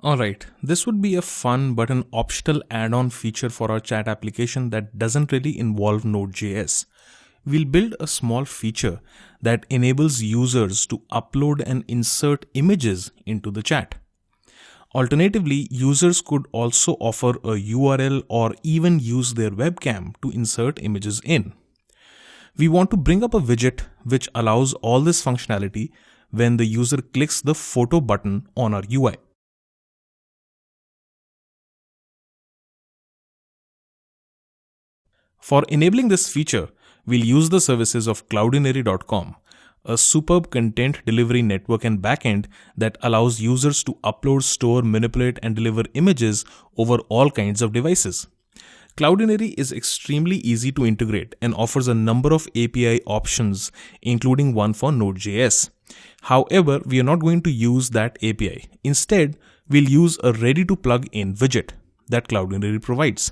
Alright, this would be a fun but an optional add-on feature for our chat application that doesn't really involve Node.js. We'll build a small feature that enables users to upload and insert images into the chat. Alternatively, users could also offer a URL or even use their webcam to insert images in. We want to bring up a widget which allows all this functionality when the user clicks the photo button on our UI. For enabling this feature, we'll use the services of Cloudinary.com, a superb content delivery network and backend that allows users to upload, store, manipulate, and deliver images over all kinds of devices. Cloudinary is extremely easy to integrate and offers a number of API options, including one for Node.js. However, we are not going to use that API. Instead, we'll use a ready-to-plug-in widget that Cloudinary provides.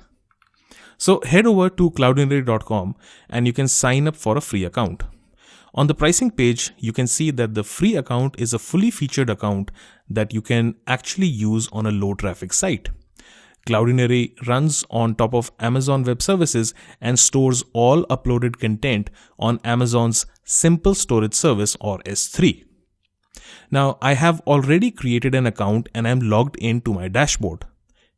So head over to cloudinary.com and you can sign up for a free account. On the pricing page, you can see that the free account is a fully featured account that you can actually use on a low traffic site. Cloudinary runs on top of Amazon Web Services and stores all uploaded content on Amazon's Simple Storage Service or S3. Now, I have already created an account and I'm logged into my dashboard.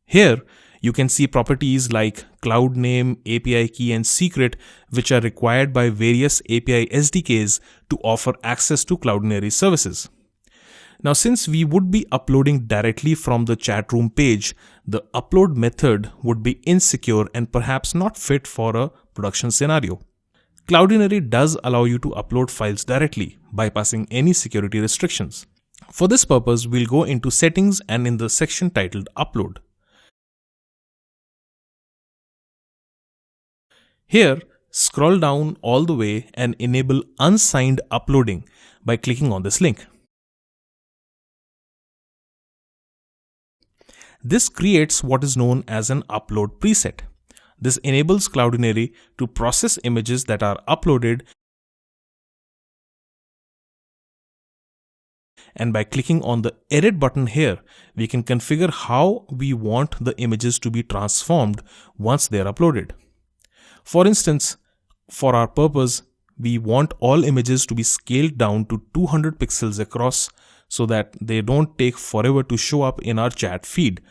Here, you can see properties like cloud name, API key, and secret, which are required by various API SDKs to offer access to Cloudinary services. Now, since we would be uploading directly from the chat room page, the upload method would be insecure and perhaps not fit for a production scenario. Cloudinary does allow you to upload files directly, bypassing any security restrictions. For this purpose, we'll go into Settings and in the section titled Upload. Here, scroll down all the way and enable unsigned uploading by clicking on this link. This creates what is known as an upload preset. This enables Cloudinary to process images that are uploaded, and by clicking on the edit button here, we can configure how we want the images to be transformed once they are uploaded. For instance, for our purpose, we want all images to be scaled down to 200 pixels across so that they don't take forever to show up in our chat feed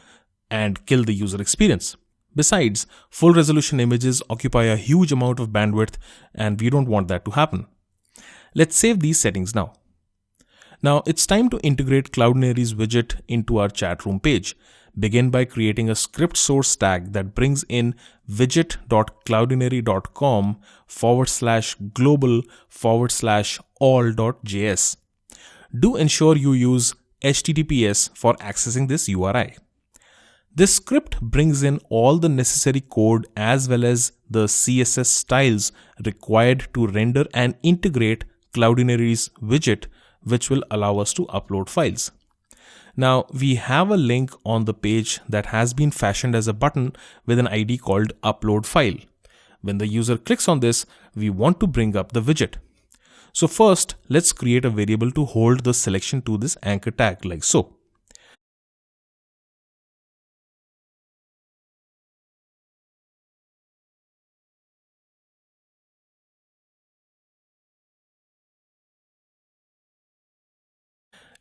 and kill the user experience. Besides, full resolution images occupy a huge amount of bandwidth and we don't want that to happen. Let's save these settings now. Now it's time to integrate Cloudinary's widget into our chat room page. Begin by creating a script source tag that brings in widget.cloudinary.com/global/all.js. Do ensure you use HTTPS for accessing this URI. This script brings in all the necessary code as well as the CSS styles required to render and integrate Cloudinary's widget, which will allow us to upload files. Now, we have a link on the page that has been fashioned as a button with an ID called Upload File. When the user clicks on this, we want to bring up the widget. So first, let's create a variable to hold the selection to this anchor tag like so.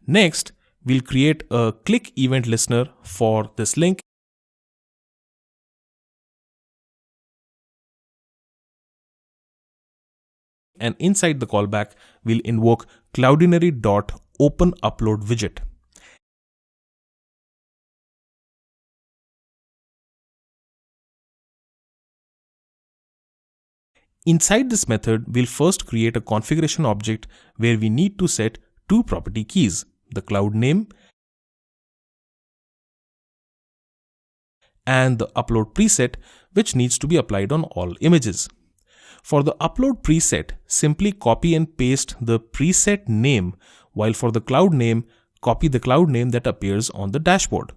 Next, we'll create a click event listener for this link. And inside the callback, we'll invoke cloudinary.openUploadWidget. Inside this method, we'll first create a configuration object where we need to set two property keys, the cloud name and the upload preset, which needs to be applied on all images. For the upload preset, simply copy and paste the preset name, while for the cloud name, copy the cloud name that appears on the dashboard.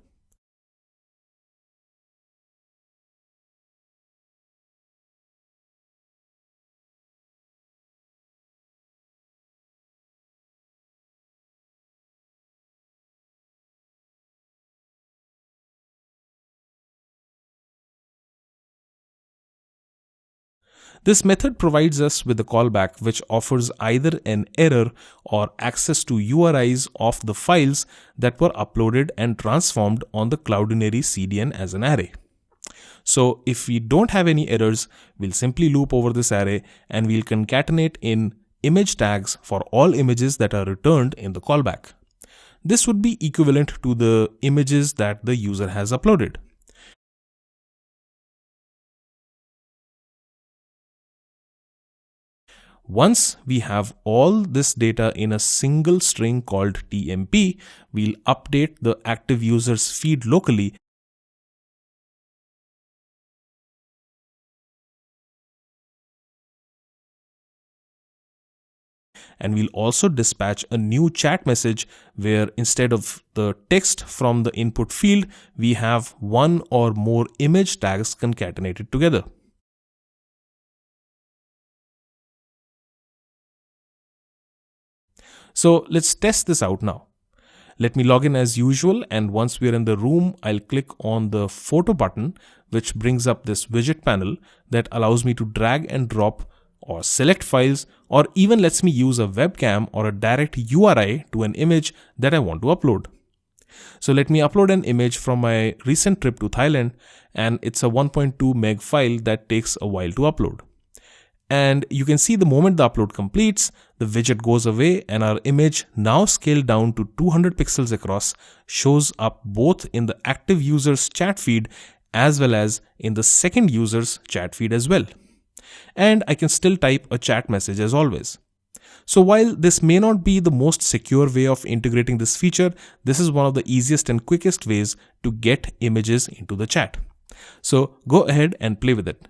This method provides us with a callback which offers either an error or access to URIs of the files that were uploaded and transformed on the Cloudinary CDN as an array. So if we don't have any errors, we'll simply loop over this array and we'll concatenate in image tags for all images that are returned in the callback. This would be equivalent to the images that the user has uploaded. Once we have all this data in a single string called TMP, we'll update the active user's feed locally and we'll also dispatch a new chat message where instead of the text from the input field, we have one or more image tags concatenated together. So let's test this out now. Let me log in as usual, and once we're in the room, I'll click on the photo button, which brings up this widget panel that allows me to drag and drop or select files, or even lets me use a webcam or a direct URI to an image that I want to upload. So let me upload an image from my recent trip to Thailand, and it's a 1.2 meg file that takes a while to upload. And you can see the moment the upload completes, the widget goes away and our image, now scaled down to 200 pixels across, shows up both in the active user's chat feed as well as in the second user's chat feed as well. And I can still type a chat message as always. So while this may not be the most secure way of integrating this feature, this is one of the easiest and quickest ways to get images into the chat. So go ahead and play with it.